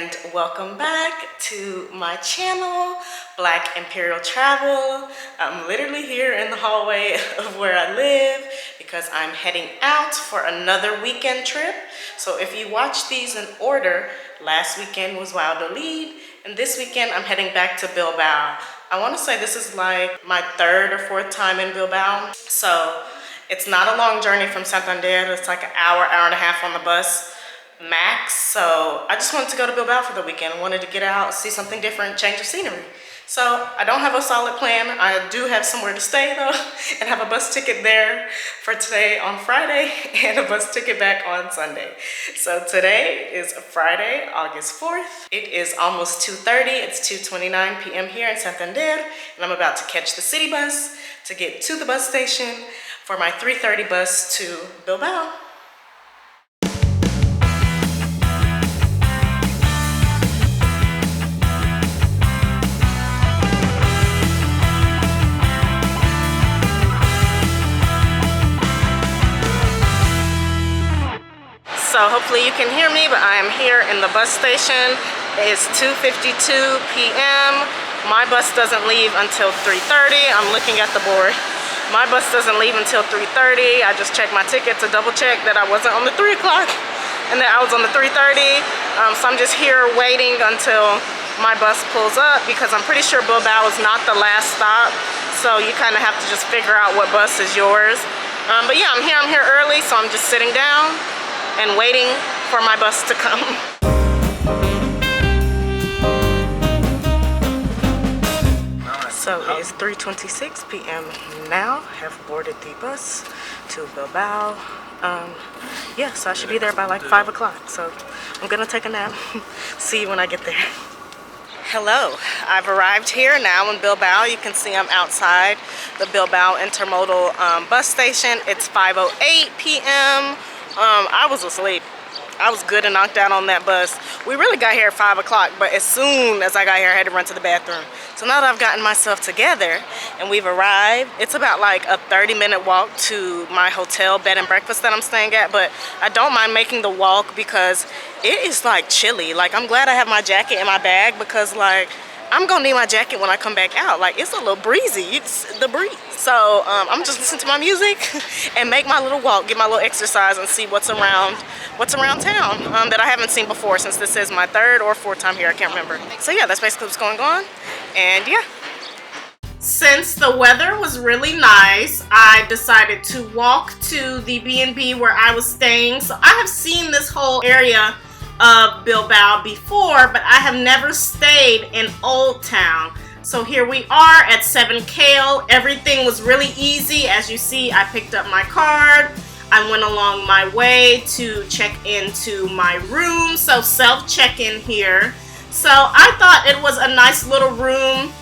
and welcome back to my channel, Black Imperial Travel. I'm literally here in the hallway of where I live because I'm heading out for another weekend trip. So if you watch these in order, last weekend was Valladolid, and this weekend I'm heading back to Bilbao. I want to say this is like my third or fourth time in Bilbao. So it's not a long journey from Santander. It's like an hour, hour and a half on the bus max. So I just wanted to go to Bilbao for the weekend. I wanted to get out, see something different, change of scenery. So I don't have a solid plan. I do have somewhere to stay though, and have a bus ticket there for today on Friday and a bus ticket back on Sunday. So today is Friday, August 4th. It is almost 2:30. It's 2:29 p.m. here in Santander, and I'm about to catch the city bus to get to the bus station for my 3:30 bus to Bilbao. So hopefully you can hear me, but I am here in the bus station. It's 2:52 p.m. My bus doesn't leave until 3:30. I'm looking at the board. My bus doesn't leave until 3:30. I just checked my ticket to double check that I wasn't on the 3 o'clock and that I was on the 3:30. So I'm just here waiting until my bus pulls up because I'm pretty sure Bilbao is not the last stop. So you kind of have to just figure out what bus is yours. But yeah, I'm here early, so I'm just sitting down and waiting for my bus to come. So it is 3:26 p.m. now. Have boarded the bus to Bilbao. Yeah, so I should be there by like 5 o'clock. So I'm gonna take a nap. See you when I get there. Hello, I've arrived here now in Bilbao. You can see I'm outside the Bilbao Intermodal bus station. It's 5:08 p.m. I was asleep. I was good and knocked out on that bus. We really got here at 5 o'clock, but as soon as I got here, I had to run to the bathroom. So now that I've gotten myself together and we've arrived, it's about like a 30-minute walk to my hotel bed and breakfast that I'm staying at, but I don't mind making the walk because it is like chilly. Like, I'm glad I have my jacket in my bag because like I'm gonna need my jacket when I come back out. Like, it's a little breezy. It's the breeze. So I'm just listening to my music and make my little walk, get my little exercise, and see what's around town that I haven't seen before, since this is my third or fourth time here. I can't remember. So yeah, that's basically what's going on. And yeah, since the weather was really nice, I decided to walk to the B&B where I was staying. So I have seen this whole area of Bilbao before, but I have never stayed in Old Town. So here we are at 7 Kale. Everything was really easy. As you see, I picked up my card. I went along my way to check into my room. So self check-in here. So I thought it was a nice little room.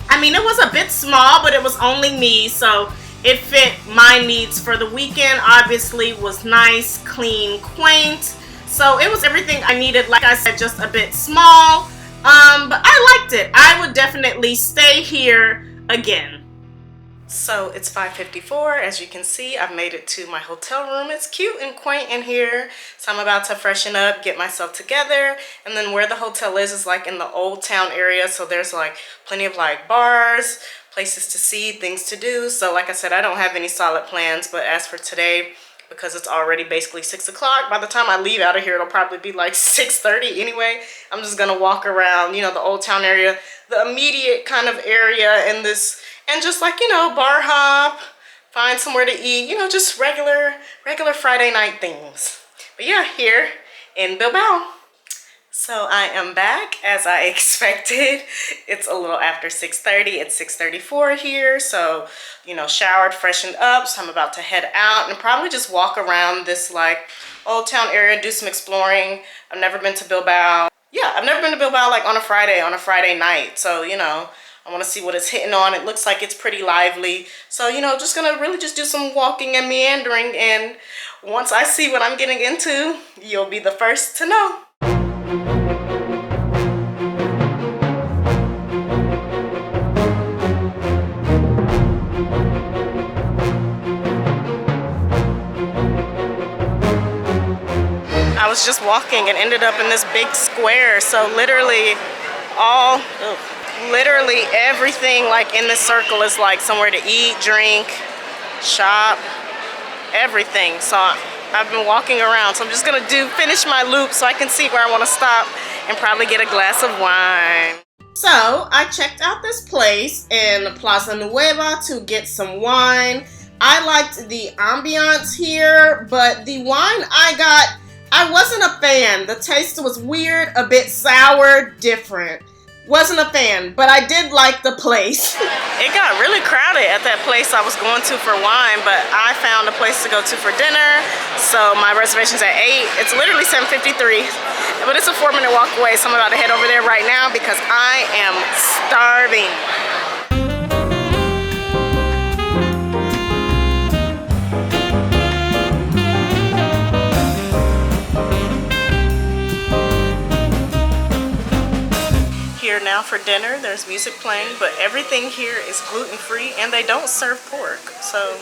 I mean, it was a bit small, but it was only me. So it fit my needs for the weekend. Obviously, was nice, clean, quaint. So it was everything I needed. Like I said, just a bit small, but I liked it. I would definitely stay here again. So it's 5:54. As you can see, I've made it to my hotel room. It's cute and quaint in here. So I'm about to freshen up, get myself together. And then where the hotel is like in the Old Town area. So there's like plenty of like bars, places to see, things to do. So like I said, I don't have any solid plans, but as for today, because it's already basically 6 o'clock. By the time I leave out of here, it'll probably be like 6:30 anyway. I'm just gonna walk around, you know, the Old Town area, the immediate kind of area in this, and just like, you know, bar hop, find somewhere to eat, you know, just regular Friday night things. But yeah, here in Bilbao. So I am back as I expected. It's a little after 6:30. It's 6:34 here. So, you know, showered, freshened up. So I'm about to head out and probably just walk around this like Old Town area, do some exploring. I've never been to Bilbao. Yeah, I've never been to Bilbao like on a Friday night. So, you know, I want to see what it's hitting on. It looks like it's pretty lively. So, you know, just gonna really just do some walking and meandering. And once I see what I'm getting into, you'll be the first to know. was just walking and ended up in this big square. So literally all, literally everything like in this circle is like somewhere to eat, drink, shop, everything. So I've been walking around. So I'm just gonna finish my loop so I can see where I want to stop and probably get a glass of wine. So I checked out this place in Plaza Nueva to get some wine. I liked the ambiance here, but the wine I got, I wasn't a fan. The taste was weird, a bit sour, different. Wasn't a fan, but I did like the place. It got really crowded at that place I was going to for wine, but I found a place to go to for dinner. So my reservation's at 8. It's literally 7:53, but it's a 4-minute walk away. So I'm about to head over there right now because I am starving. Here now for dinner. There's music playing, but everything here is gluten-free and they don't serve pork. So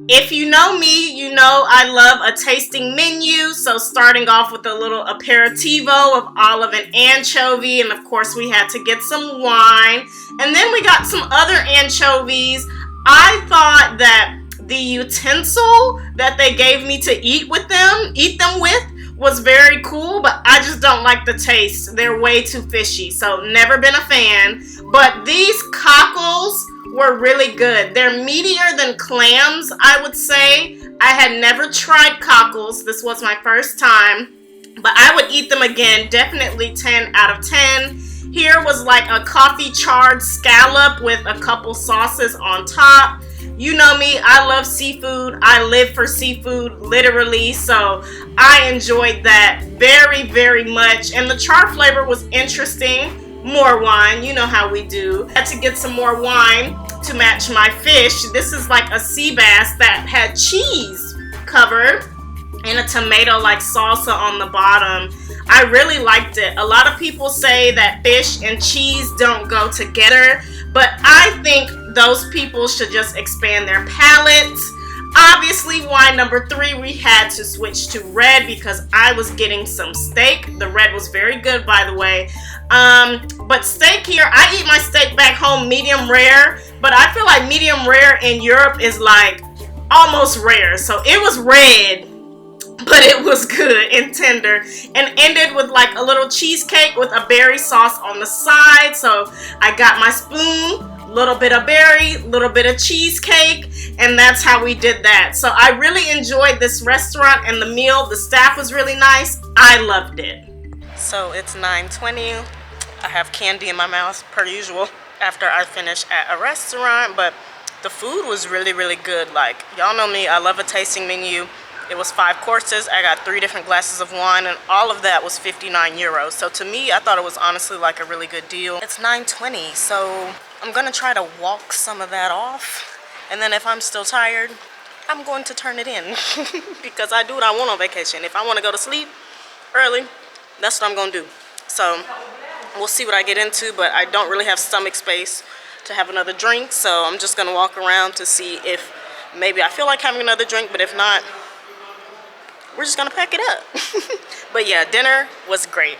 if you know me, you know I love a tasting menu. So starting off with a little aperitivo of olive and anchovy, and of course we had to get some wine, and then we got some other anchovies. I thought that the utensil that they gave me to eat them with was very cool, but I just don't like the taste. They're way too fishy, so never been a fan. But these cockles were really good. They're meatier than clams, I would say. I had never tried cockles. This was my first time, but I would eat them again. Definitely 10 out of 10. Here was like a coffee charred scallop with a couple sauces on top. You know me, I love seafood. I live for seafood, literally. So I enjoyed that very, very much. And the char flavor was interesting. More wine, you know how we do. I had to get some more wine to match my fish. This is like a sea bass that had cheese covered and a tomato like salsa on the bottom. I really liked it. A lot of people say that fish and cheese don't go together, but I think those people should just expand their palates. Obviously, wine number 3, we had to switch to red because I was getting some steak. The red was very good, by the way. But steak here, I eat my steak back home medium rare, but I feel like medium rare in Europe is like almost rare. So it was red, but it was good and tender, and ended with like a little cheesecake with a berry sauce on the side. So I got my spoon, little bit of berry, little bit of cheesecake, and that's how we did that. So I really enjoyed this restaurant and the meal. The staff was really nice. I loved it. So it's 9:20. I have candy in my mouth per usual after I finish at a restaurant, but the food was really, really good. Like, y'all know me, I love a tasting menu. It was 5 courses. I got 3 different glasses of wine, and all of that was 59 euros. So to me, I thought it was honestly like a really good deal. It's 9:20, so I'm gonna try to walk some of that off. And then if I'm still tired, I'm going to turn it in because I do what I want on vacation. If I want to go to sleep early, that's what I'm gonna do. So we'll see what I get into, but I don't really have stomach space to have another drink. So I'm just gonna walk around to see if maybe I feel like having another drink, but if not, we're just gonna pack it up. But yeah, dinner was great.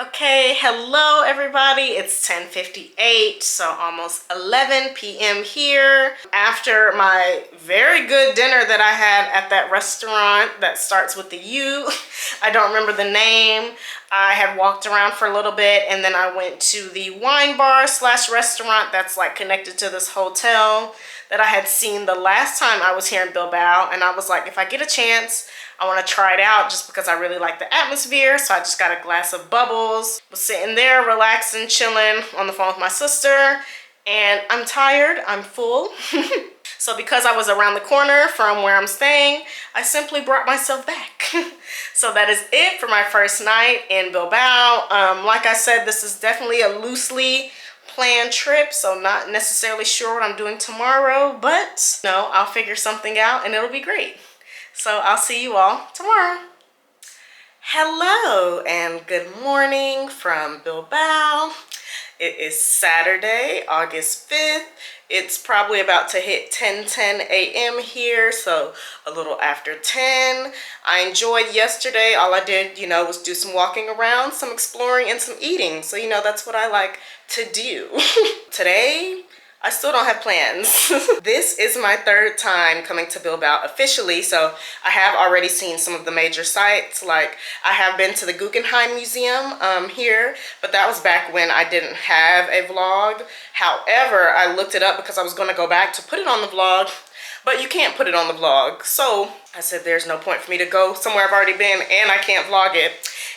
Okay, hello everybody. It's 10:58, so almost 11 p.m. here. After my very good dinner that I had at that restaurant that starts with the U, I don't remember the name. I had walked around for a little bit, and then I went to the wine bar slash restaurant that's like connected to this hotel that I had seen the last time I was here in Bilbao, and I was like, if I get a chance, I want to try it out just because I really like the atmosphere. So I just got a glass of bubbles. Was sitting there relaxing, chilling on the phone with my sister, and I'm tired, I'm full. So because I was around the corner from where I'm staying, I simply brought myself back. So that is it for my first night in Bilbao. Like I said, this is definitely a loosely planned trip, so not necessarily sure what I'm doing tomorrow, but no, I'll figure something out and it'll be great. So I'll see you all tomorrow. Hello and good morning from Bilbao. It is Saturday, August 5th. It's probably about to hit 10:10 a.m. here, so a little after 10. I enjoyed yesterday. All I did, was do some walking around, some exploring, and some eating. So, that's what I like to do. Today, I still don't have plans. This is my third time coming to Bilbao officially, so I have already seen some of the major sites. Like, I have been to the Guggenheim Museum here, but that was back when I didn't have a vlog. However, I looked it up because I was going to go back to put it on the vlog, but you can't put it on the vlog. So I said there's no point for me to go somewhere I've already been and I can't vlog it.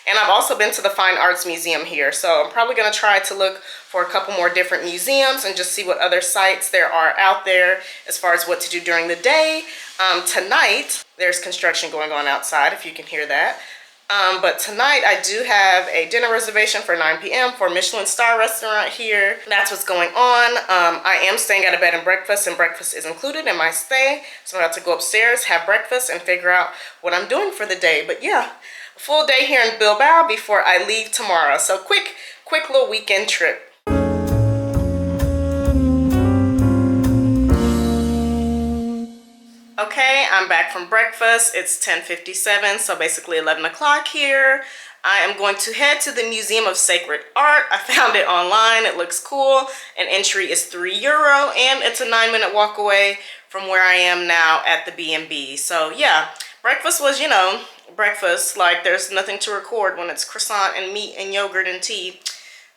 And I've also been to the Fine Arts Museum here, so I'm probably going to try to look for a couple more different museums and just see what other sites there are out there as far as what to do during the day. Tonight, there's construction going on outside, if you can hear that. But tonight, I do have a dinner reservation for 9 p.m. for a Michelin star restaurant here. That's what's going on. I am staying at a bed and breakfast is included in my stay. So I'm about to go upstairs, have breakfast, and figure out what I'm doing for the day. But yeah, full day here in Bilbao before I leave tomorrow. So quick little weekend trip. Okay, I'm back from breakfast. It's 10:57, so basically 11 o'clock here. I am going to head to the Museum of Sacred Art. I found it online. It looks cool. An entry is €3, and it's a 9-minute walk away from where I am now at the B&B. So yeah, breakfast was, breakfast. Like, there's nothing to record when it's croissant and meat and yogurt and tea.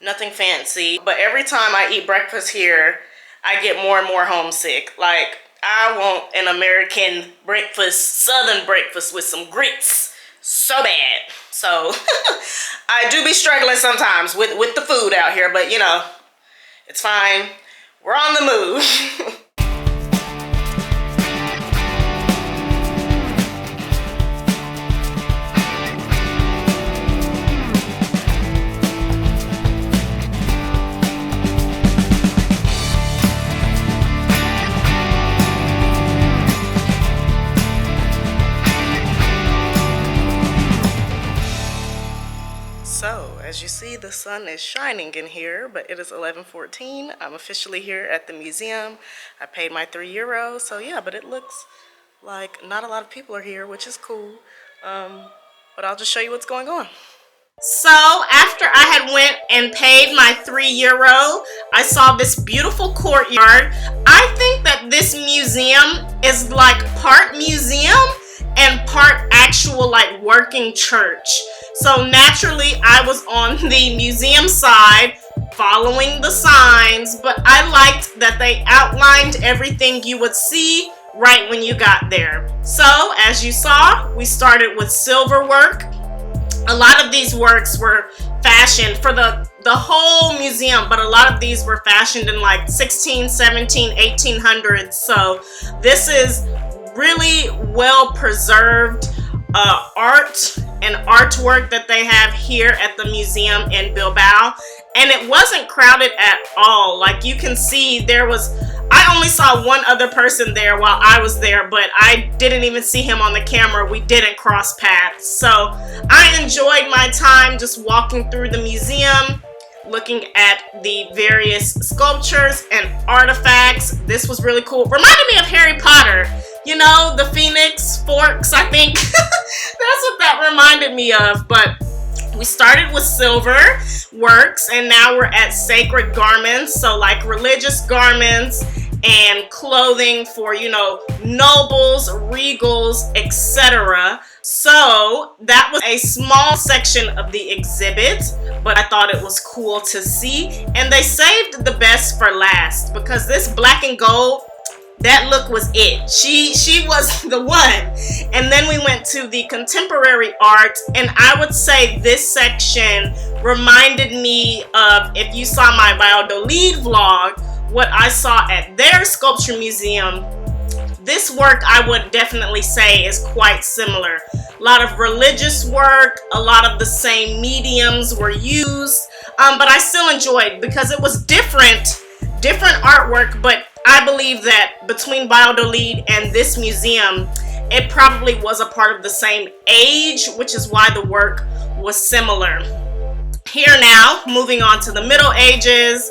Nothing fancy. But every time I eat breakfast here, I get more and more homesick. Like, I want an American breakfast, Southern breakfast with some grits so bad. So I do be struggling sometimes with the food out here, but it's fine. We're on the move. So, as you see, the sun is shining in here, but it is 11:14. I'm officially here at the museum. I paid my €3, so yeah, but it looks like not a lot of people are here, which is cool. But I'll just show you what's going on. So, after I had went and paid my €3, I saw this beautiful courtyard. I think that this museum is like part museum and part actual like working church. So naturally I was on the museum side following the signs, but I liked that they outlined everything you would see right when you got there. So as you saw, we started with silver work. A lot of these works were fashioned for the whole museum, but a lot of these were fashioned in like 16, 17, 1800s. So this is really well preserved art and artwork that they have here at the museum in Bilbao, and it wasn't crowded at all. Like you can see, I only saw one other person there while I was there, but I didn't even see him on the camera. We didn't cross paths. So I enjoyed my time just walking through the museum, looking at the various sculptures and artifacts. This was really cool. Reminded me of Harry Potter. The Phoenix Forks, I think. That's what that reminded me of. But we started with silver works, and now we're at sacred garments. So like religious garments and clothing for, nobles, regals, etc. So that was a small section of the exhibit, but I thought it was cool to see. And they saved the best for last, because this black and gold, that look was it. She was the one. And then we went to the contemporary art, and I would say this section reminded me of, if you saw my Valladolid vlog, what I saw at their sculpture museum. This work I would definitely say is quite similar. A lot of religious work, a lot of the same mediums were used. but I still enjoyed because it was different artwork. But I believe that between Valladolid and this museum, it probably was a part of the same age, which is why the work was similar. Here now, moving on to the Middle Ages,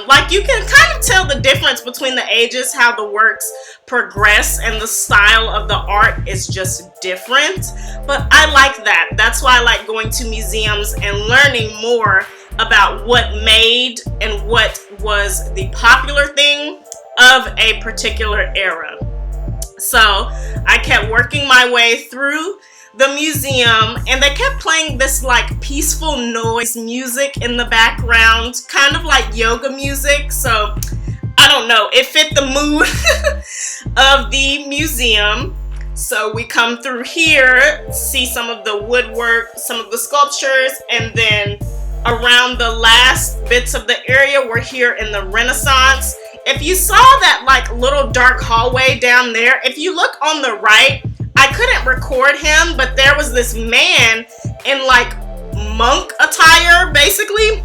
like you can kind of tell the difference between the ages, how the works progress and the style of the art is just different. But I like that. That's why I like going to museums and learning more about what made and what was the popular thing of a particular era. So I kept working my way through the museum, and they kept playing this like peaceful noise music in the background, kind of like yoga music. So I don't know, it fit the mood of the museum. So we come through here, see some of the woodwork, some of the sculptures, and then around the last bits of the area, we're here in the Renaissance. If you saw that like little dark hallway down there, if you look on the right, I couldn't record him, but there was this man in like monk attire basically,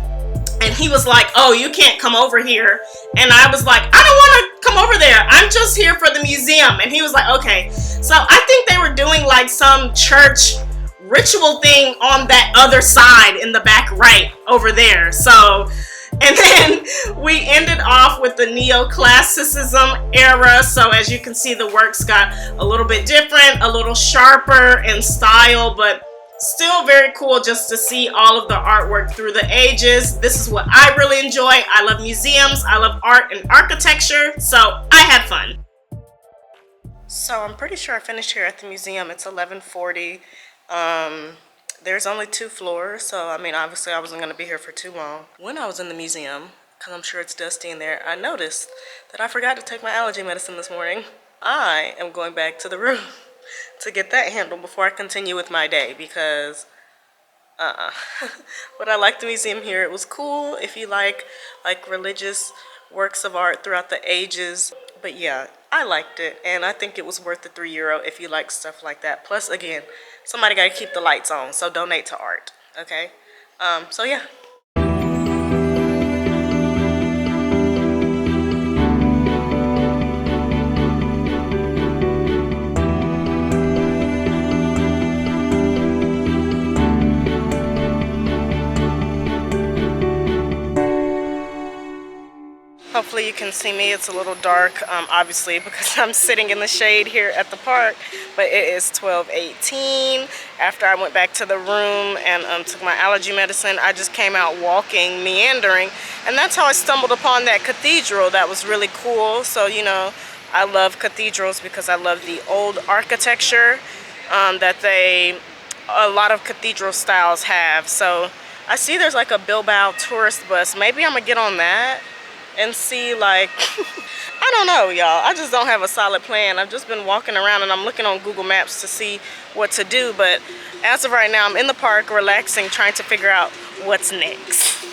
and he was like, oh, you can't come over here. And I was like, I don't want to come over there, I'm just here for the museum. And he was like, okay. So I think they were doing like some church ritual thing on that other side in the back right over there. So, and then we ended off with the neoclassicism era. So as you can see, the works got a little bit different, a little sharper in style, but still very cool just to see all of the artwork through the ages. This is what I really enjoy. I love museums, I love art and architecture, so I had fun. So I'm pretty sure I finished here at the museum. It's 11:40. There's only 2 floors, so I mean, obviously I wasn't going to be here for too long. When I was in the museum, because I'm sure it's dusty in there, I noticed that I forgot to take my allergy medicine this morning. I am going back to the room to get that handled before I continue with my day, because but I liked the museum here. It was cool if you like religious works of art throughout the ages. But yeah, I liked it, and I think it was worth the €3 if you like stuff like that. Plus, again, somebody got to keep the lights on, so donate to art, okay? So yeah. Hopefully you can see me. It's a little dark, obviously, because I'm sitting in the shade here at the park, but it is 12:18. After I went back to the room and took my allergy medicine, I just came out walking, meandering, and that's how I stumbled upon that cathedral. That was really cool. So, you know, I love cathedrals because I love the old architecture that a lot of cathedral styles have. So I see there's like a Bilbao tourist bus. Maybe I'm gonna get on that and see, like, I don't know, y'all. I just don't have a solid plan. I've just been walking around and I'm looking on Google Maps to see what to do. But as of right now, I'm in the park relaxing, trying to figure out what's next.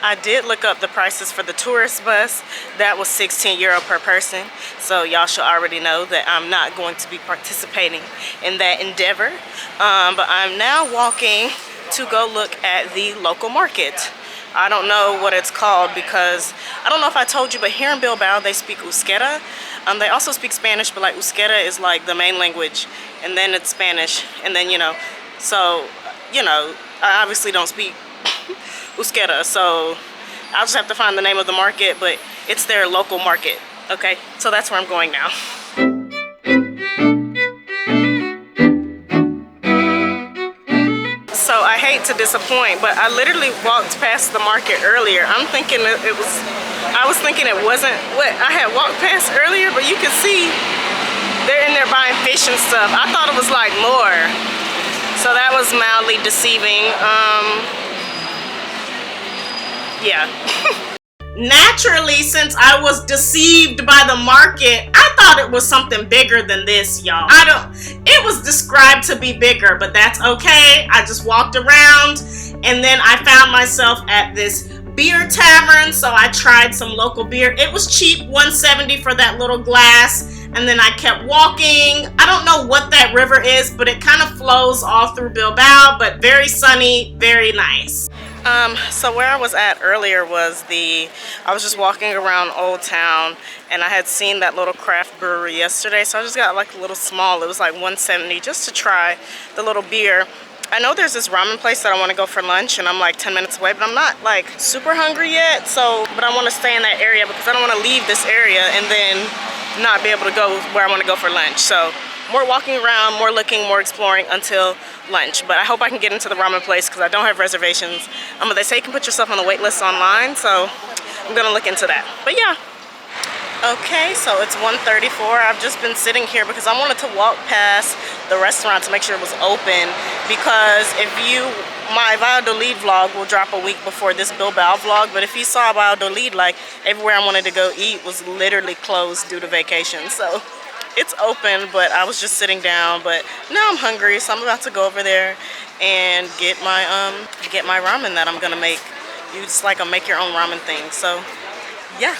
I did look up the prices for the tourist bus. That was €16 per person. So y'all should already know that I'm not going to be participating in that endeavor. But I'm now walking to go look at the local market. I don't know what it's called because I don't know if I told you, but here in Bilbao they speak Euskera. They also speak Spanish, but like Euskera is like the main language, and then it's Spanish, and then, you know, so, you know, I obviously don't speak Euskera, so I'll just have to find the name of the market, but it's their local market. Okay, so that's where I'm going now. So I hate to disappoint, but I literally walked past the market earlier. I was thinking it wasn't what I had walked past earlier, but you can see they're in there buying fish and stuff. I thought it was like more. So that was mildly deceiving. Yeah. Naturally, since I was deceived by the market, I thought it was something bigger than this, y'all. It was described to be bigger, but that's okay. I just walked around, and then I found myself at this beer tavern, so I tried some local beer. It was cheap, $1.70 for that little glass, and then I kept walking. I don't know what that river is, but it kind of flows all through Bilbao, but very sunny, very nice. So where I was at earlier was I was just walking around Old Town, and I had seen that little craft brewery yesterday, so I just got like a little small. It was like 170 just to try the little beer. I know there's this ramen place that I want to go for lunch, and I'm like 10 minutes away, but I'm not like super hungry yet, but I want to stay in that area because I don't want to leave this area and then not be able to go where I want to go for lunch. So more walking around, more looking, more exploring until lunch. But I hope I can get into the ramen place because I don't have reservations. They say you can put yourself on the wait list online, so I'm gonna look into that. But yeah. Okay, so it's 1:34. I've just been sitting here because I wanted to walk past the restaurant to make sure it was open, because my Valladolid vlog will drop a week before this Bilbao vlog, but if you saw Valladolid, like everywhere I wanted to go eat was literally closed due to vacation. So it's open, but I was just sitting down, but now I'm hungry, so I'm about to go over there and get my ramen that I'm gonna make. It's like a make your own ramen thing. So yeah.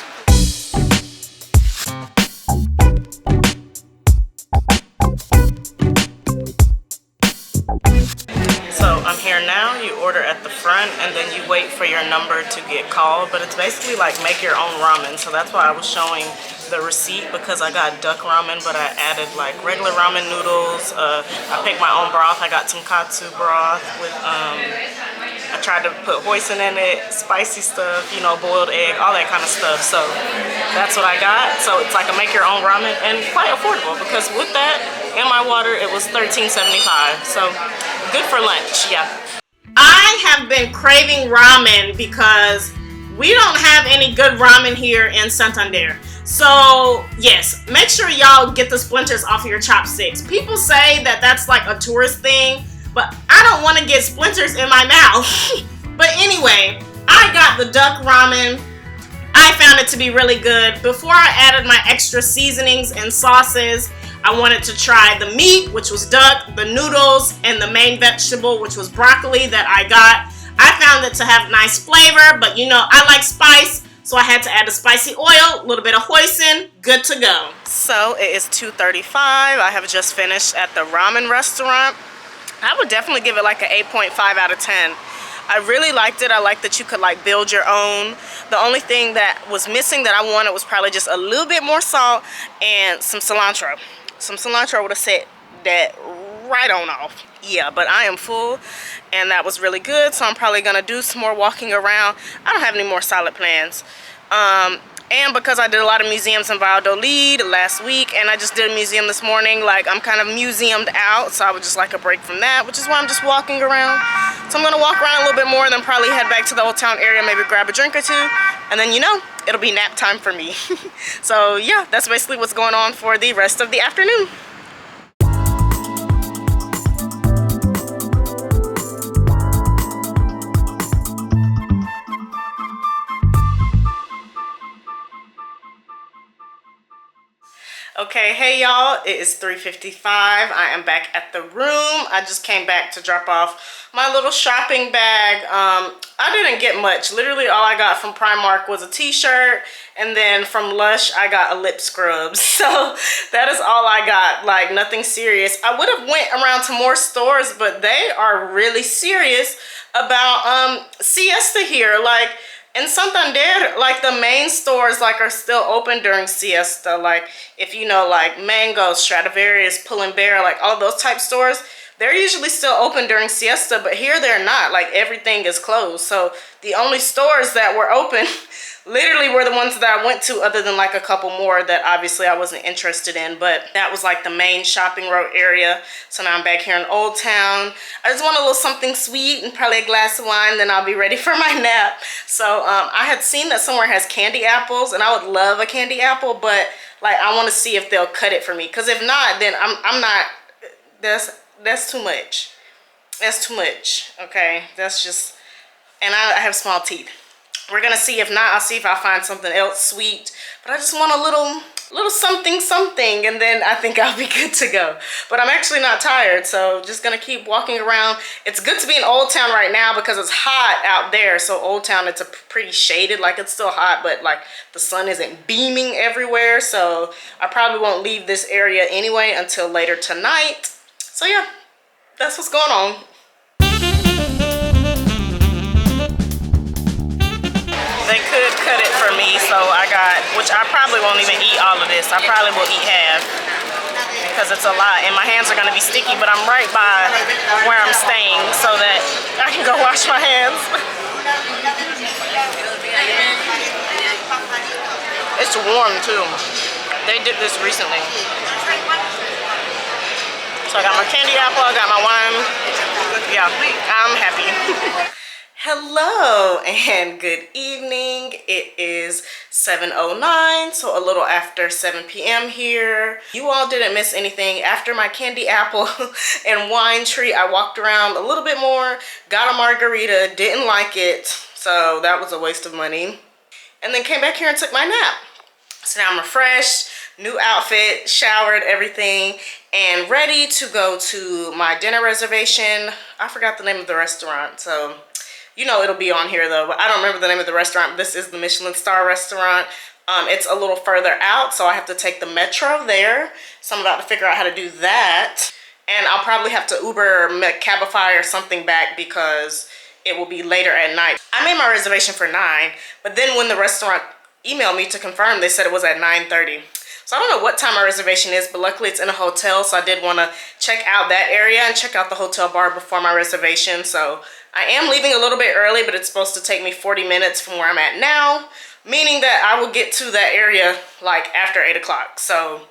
So I'm here now. You order at the front and then you wait for your number to get called, but it's basically like make your own ramen. So that's why I was showing the receipt, because I got duck ramen, but I added like regular ramen noodles. I picked my own broth. I got tonkatsu broth with I tried to put hoisin in it, spicy stuff, you know, boiled egg, all that kind of stuff. So that's what I got. So it's like a make your own ramen, and quite affordable, because with that and my water it was $13.75. So good for lunch. Yeah, I have been craving ramen because we don't have any good ramen here in Santander. So yes, make sure y'all get the splinters off of your chopsticks. People say that that's like a tourist thing, but I don't want to get splinters in my mouth. But anyway, I got the duck ramen. I found it to be really good. Before I added my extra seasonings and sauces, I wanted to try the meat, which was duck, the noodles, and the main vegetable, which was broccoli, that I got. I found it to have nice flavor, but you know, I like spice, so I had to add the spicy oil, a little bit of hoisin, good to go. So it is 2:35. I have just finished at the ramen restaurant. I would definitely give it like an 8.5 out of 10. I really liked it. I liked that you could like build your own. The only thing that was missing that I wanted was probably just a little bit more salt and some cilantro. Some cilantro would have set that right on off. Yeah, but I am full and that was really good, so I'm probably gonna do some more walking around. I don't have any more solid plans. And because I did a lot of museums in Valladolid last week, and I just did a museum this morning, like I'm kind of museumed out, so I would just like a break from that, which is why I'm just walking around. So I'm gonna walk around a little bit more and then probably head back to the Old Town area, maybe grab a drink or two, and then you know, it'll be nap time for me. So yeah, that's basically what's going on for the rest of the afternoon. Okay, hey y'all, it is 3:55. I am back at the room. I just came back to drop off my little shopping bag. I didn't get much. Literally all I got from Primark was a t-shirt, and then from Lush I got a lip scrub. So that is all I got, like nothing serious. I would have went around to more stores, but they are really serious about siesta here. Like in Santander, like the main stores like are still open during siesta. Like if you know, like Mango, Stradivarius, Pull and Bear, like all those type stores, they're usually still open during siesta, but here they're not. Like everything is closed. So the only stores that were open literally were the ones that I went to, other than like a couple more that obviously I wasn't interested in, but that was like the main shopping road area. So now I'm back here in Old Town. I just want a little something sweet and probably a glass of wine, then I'll be ready for my nap. So I had seen that somewhere has candy apples, and I would love a candy apple, but like I want to see if they'll cut it for me, because if not, then I'm not, that's too much. That's too much. Okay, that's just, and I have small teeth. We're gonna see. If not, I'll see if I find something else sweet, but I just want a little something, and then I think I'll be good to go. But I'm actually not tired, so just gonna keep walking around. It's good to be in Old Town right now because it's hot out there. So Old Town, it's a pretty shaded, like it's still hot, but like the sun isn't beaming everywhere. So I probably won't leave this area anyway until later tonight. So yeah, that's what's going on. could cut it for me, so I got, which I probably won't even eat all of this. I probably will eat half because it's a lot, and my hands are gonna be sticky, but I'm right by where I'm staying so that I can go wash my hands. It's warm too. They did this recently. So I got my candy apple, I got my wine. Yeah, I'm happy. Hello and good evening. It is 7:09, so a little after 7 p.m. here. You all didn't miss anything. After my candy apple and wine treat, I walked around a little bit more, got a margarita, didn't like it, so that was a waste of money. And then came back here and took my nap. So now I'm refreshed, new outfit, showered, everything, and ready to go to my dinner reservation. I forgot the name of the restaurant, so you know it'll be on here though, but I don't remember the name of the restaurant. This is the Michelin star restaurant. It's a little further out, so I have to take the metro there. So I'm about to figure out how to do that. And I'll probably have to Uber, Cabify or something back because it will be later at night. I made my reservation for 9, but then when the restaurant emailed me to confirm, they said it was at 9:30. So I don't know what time my reservation is, but luckily it's in a hotel, so I did want to check out that area and check out the hotel bar before my reservation. So I am leaving a little bit early, but it's supposed to take me 40 minutes from where I'm at now, meaning that I will get to that area like after 8 o'clock. So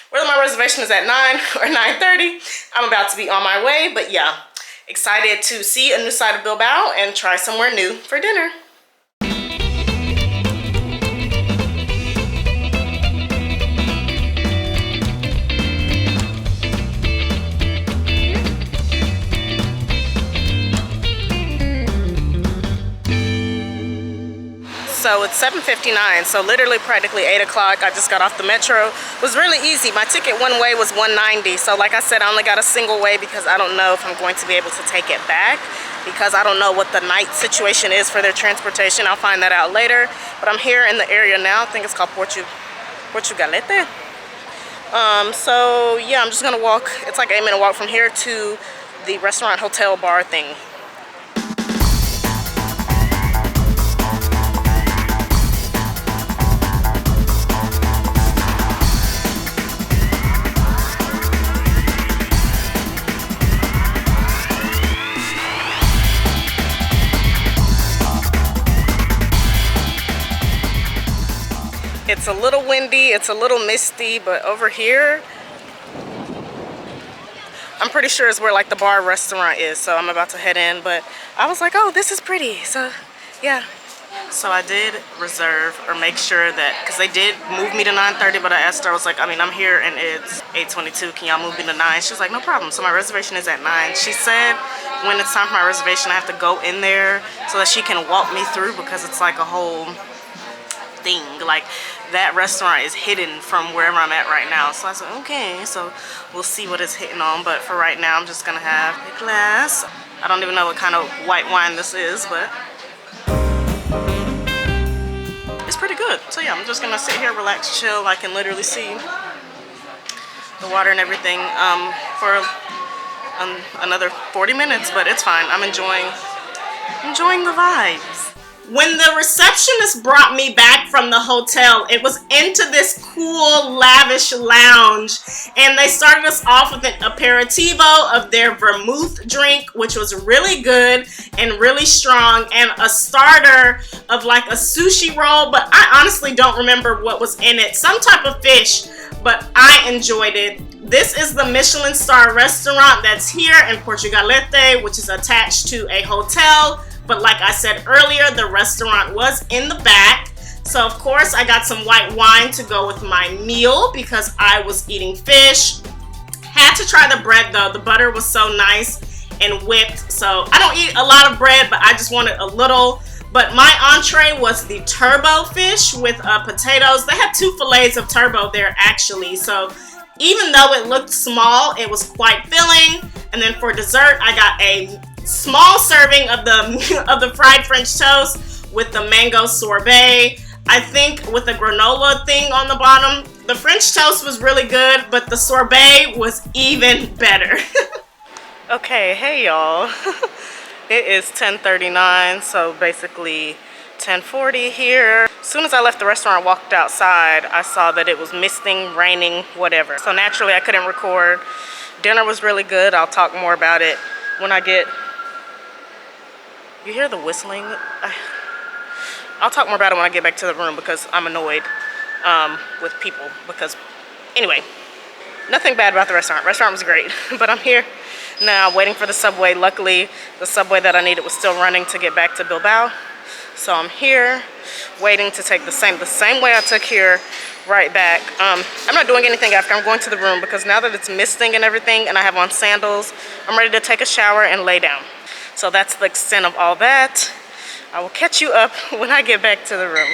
whether my reservation is at 9 or 9:30, I'm about to be on my way. But yeah, excited to see a new side of Bilbao and try somewhere new for dinner. So it's 7:59, so literally practically 8 o'clock. I just got off the metro. It was really easy. My ticket one way was $190. So like I said, I only got a single way because I don't know if I'm going to be able to take it back because I don't know what the night situation is for their transportation. I'll find that out later. But I'm here in the area now. I think it's called Portugalete. So yeah, I'm just gonna walk. It's like an 8-minute walk from here to the restaurant hotel bar thing. It's a little windy, it's a little misty, but over here, I'm pretty sure is where like the bar restaurant is, so I'm about to head in, but I was like, oh, this is pretty, so yeah. So I did reserve or make sure that, because they did move me to 9:30, but I asked her, I was like, I mean, I'm here and it's 8:22, can y'all move me to 9? She was like, no problem, so my reservation is at 9. She said when it's time for my reservation, I have to go in there so that she can walk me through because it's like a whole thing, like that restaurant is hidden from wherever I'm at right now. So I said, okay, so we'll see what it's hitting on, but for right now I'm just gonna have a glass. I don't even know what kind of white wine this is, but it's pretty good. So yeah, I'm just gonna sit here, relax, chill. I can literally see the water and everything for another 40 minutes, but it's fine. I'm enjoying the vibes. When the receptionist brought me back from the hotel, it was into this cool, lavish lounge. And they started us off with an aperitivo of their vermouth drink, which was really good and really strong. And a starter of like a sushi roll, but I honestly don't remember what was in it. Some type of fish, but I enjoyed it. This is the Michelin star restaurant that's here in Portugalete, which is attached to a hotel. But like I said earlier, the restaurant was in the back. So of course I got some white wine to go with my meal because I was eating fish. Had to try the bread though. The butter was so nice and whipped. So I don't eat a lot of bread, but I just wanted a little. But my entree was the turbo fish with potatoes. They had 2 fillets of turbo there actually. So even though it looked small, it was quite filling. And then for dessert, I got a small serving of the fried French toast with the mango sorbet. I think with the granola thing on the bottom. The French toast was really good, but the sorbet was even better. Okay, hey y'all. It is 10:39, so basically 10:40 here. As soon as I left the restaurant, walked outside, I saw that it was misting, raining, whatever. So naturally I couldn't record. Dinner was really good. I'll talk more about it when I get... You hear the whistling? I'll talk more about it when I get back to the room because I'm annoyed with people. Because anyway, nothing bad about the restaurant. Restaurant was great. But I'm here now waiting for the subway. Luckily, the subway that I needed was still running to get back to Bilbao. So I'm here waiting to take the same way I took here right back. I'm not doing anything after. I'm going to the room because now that it's misting and everything and I have on sandals, I'm ready to take a shower and lay down. So that's the extent of all that. I will catch you up when I get back to the room.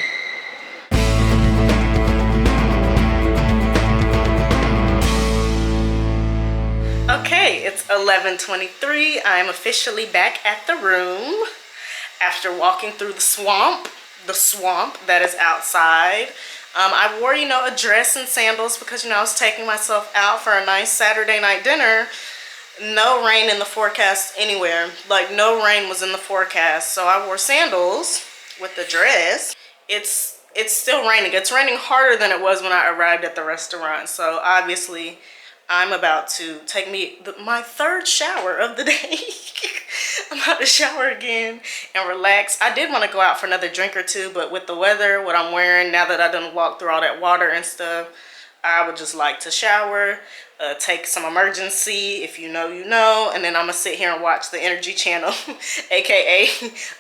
Okay, it's 11:23. I'm officially back at the room after walking through the swamp that is outside. I wore, a dress and sandals because, I was taking myself out for a nice Saturday night dinner. No rain in the forecast anywhere. Like, no rain was in the forecast. So I wore sandals with the dress. It's still raining. It's raining harder than it was when I arrived at the restaurant. So obviously I'm about to take my third shower of the day. I'm about to shower again and relax. I did want to go out for another drink or two, but with the weather, what I'm wearing, now that I done walked through all that water and stuff, I would just like to shower, take some emergency, if you know, you know, and then I'm gonna sit here and watch the Energy Channel, aka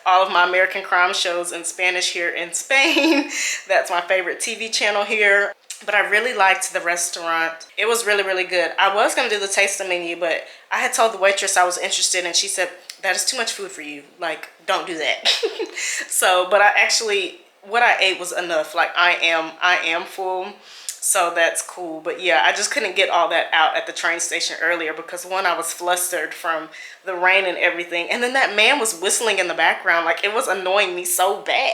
all of my American crime shows in Spanish here in Spain. That's my favorite TV channel here. But I really liked the restaurant. It was really, really good. I was gonna do the tasting menu, but I had told the waitress I was interested and she said, that is too much food for you. Like, don't do that. So, but what I ate was enough. Like, I am full. So that's cool. But yeah, I just couldn't get all that out at the train station earlier because one, I was flustered from the rain and everything. And then that man was whistling in the background. Like, it was annoying me so bad.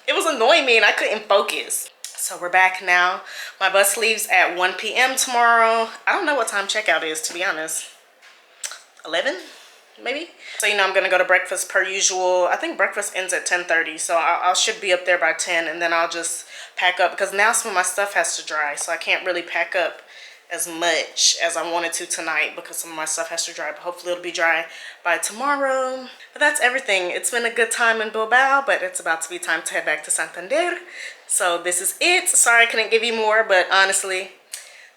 It was annoying me and I couldn't focus. So we're back now. My bus leaves at 1 p.m. tomorrow. I don't know what time checkout is, to be honest. 11? Maybe. So I'm gonna go to breakfast per usual. I think breakfast ends at 10:30, so I should be up there by 10, and then I'll just pack up because now some of my stuff has to dry, so I can't really pack up as much as I wanted to tonight because some of my stuff has to dry, but hopefully it'll be dry by tomorrow. But that's everything. It's been a good time in Bilbao, but it's about to be time to head back to Santander. So this is it. Sorry I couldn't give you more, but honestly,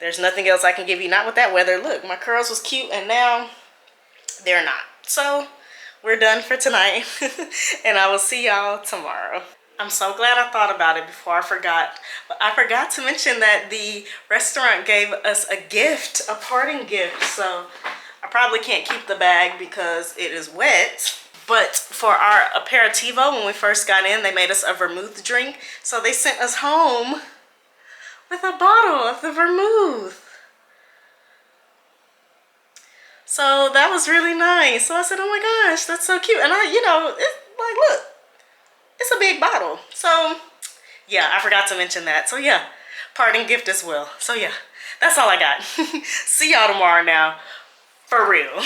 there's nothing else I can give you. Not with that weather. Look, my curls was cute and now they're not. So we're done for tonight and I will see y'all tomorrow. I'm so glad I thought about it before I forgot. But I forgot to mention that the restaurant gave us a gift, a parting gift. So I probably can't keep the bag because it is wet. But for our aperitivo, when we first got in, they made us a vermouth drink. So they sent us home with a bottle of the vermouth. So that was really nice. So I said, oh my gosh, that's so cute. And it's like, look, it's a big bottle. So yeah, I forgot to mention that. So yeah, parting gift as well. So yeah, that's all I got. See y'all tomorrow now, for real.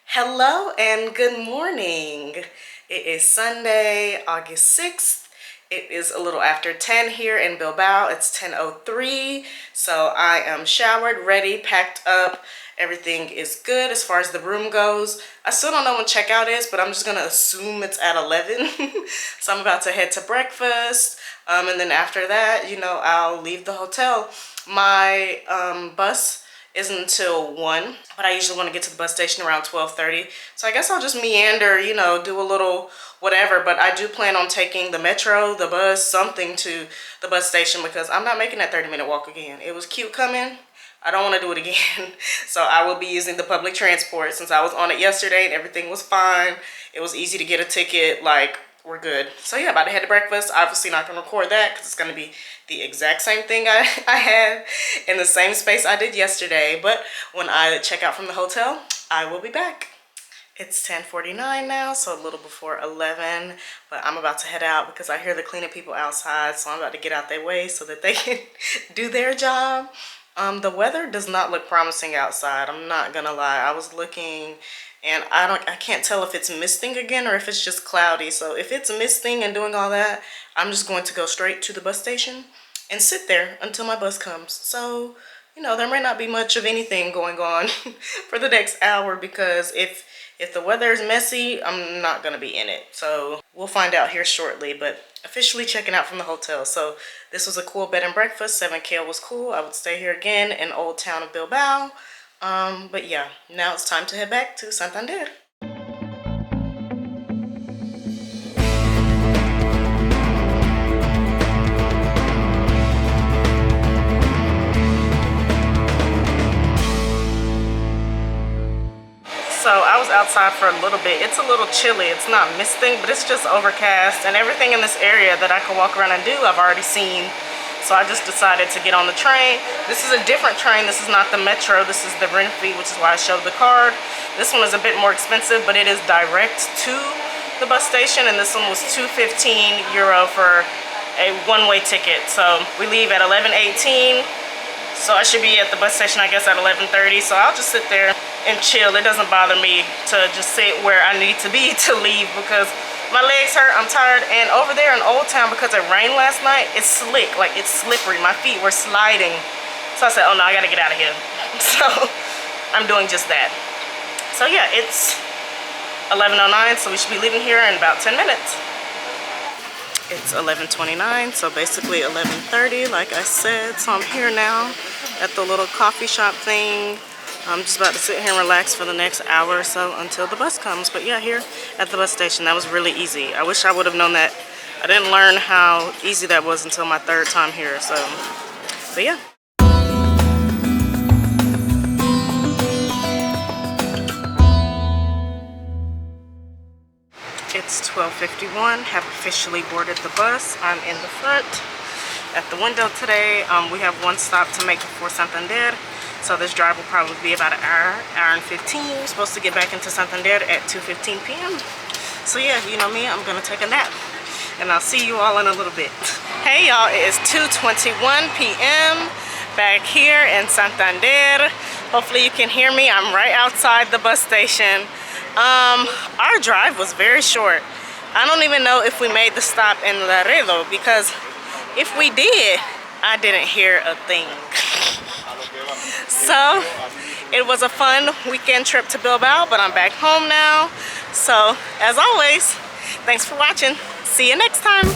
Hello and good morning. It is Sunday, August 6th. It is a little after 10 here in Bilbao. It's 10:03. So I am showered, ready, packed up. Everything is good as far as the room goes. I still don't know when checkout is, but I'm just gonna assume it's at 11. So I'm about to head to breakfast. And then after that, I'll leave the hotel. My bus isn't until 1, but I usually want to get to the bus station around 12:30. So I guess I'll just meander, do a little whatever. But I do plan on taking the metro, the bus, something to the bus station because I'm not making that 30-minute walk again. It was cute coming. I don't want to do it again. So I will be using the public transport since I was on it yesterday and everything was fine. It was easy to get a ticket. Like, we're good. So yeah, about to head to breakfast. Obviously not going to record that because it's going to be the exact same thing I had in the same space I did yesterday. But when I check out from the hotel, I will be back. It's 10:49 now, so a little before 11, but I'm about to head out because I hear the cleaning people outside, so I'm about to get out their way so that they can do their job. The weather does not look promising outside. I'm not gonna lie. I was looking and I can't tell if it's misting again or if it's just cloudy. So if it's misting and doing all that, I'm just going to go straight to the bus station and sit there until my bus comes. So, you know, there might not be much of anything going on for the next hour because if the weather is messy, I'm not gonna be in it. So we'll find out here shortly, but officially checking out from the hotel. So this was a cool bed and breakfast. 7K was cool. I would stay here again in Old Town of Bilbao. But yeah, now it's time to head back to Santander. So I was outside for a little bit. It's a little chilly. It's not misting, but it's just overcast. And everything in this area that I could walk around and do, I've already seen. So I just decided to get on the train. This is a different train. This is not the metro. This is the Renfe, which is why I showed the card. This one is a bit more expensive, but it is direct to the bus station. And this one was €2.15 for a one-way ticket. So we leave at 11:18. So I should be at the bus station, I guess, at 11:30. So I'll just sit there and chill. It doesn't bother me to just sit where I need to be to leave because my legs hurt, I'm tired. And over there in Old Town, because it rained last night, it's slick, like it's slippery. My feet were sliding. So I said, oh no, I gotta get out of here. So I'm doing just that. So yeah, it's 11:09, so we should be leaving here in about 10 minutes. It's 11:29, so basically 11:30, like I said. So I'm here now at the little coffee shop thing. I'm just about to sit here and relax for the next hour or so until the bus comes. But yeah, here at the bus station, that was really easy. I wish I would have known that. I didn't learn how easy that was until my third time here. So, but yeah. It's 12:51, have officially boarded the bus. I'm in the front at the window today. We have one stop to make before Santander. So this drive will probably be about an hour and 15. We're supposed to get back into Santander at 2:15 p.m. So yeah, you know me, I'm gonna take a nap. And I'll see you all in a little bit. Hey y'all, it is 2:21 p.m. back here in Santander. Hopefully you can hear me. I'm right outside the bus station. Our drive was very short. I don't even know if we made the stop in Laredo because if we did, I didn't hear a thing. So it was a fun weekend trip to Bilbao, but I'm back home now. So as always, thanks for watching. See you next time.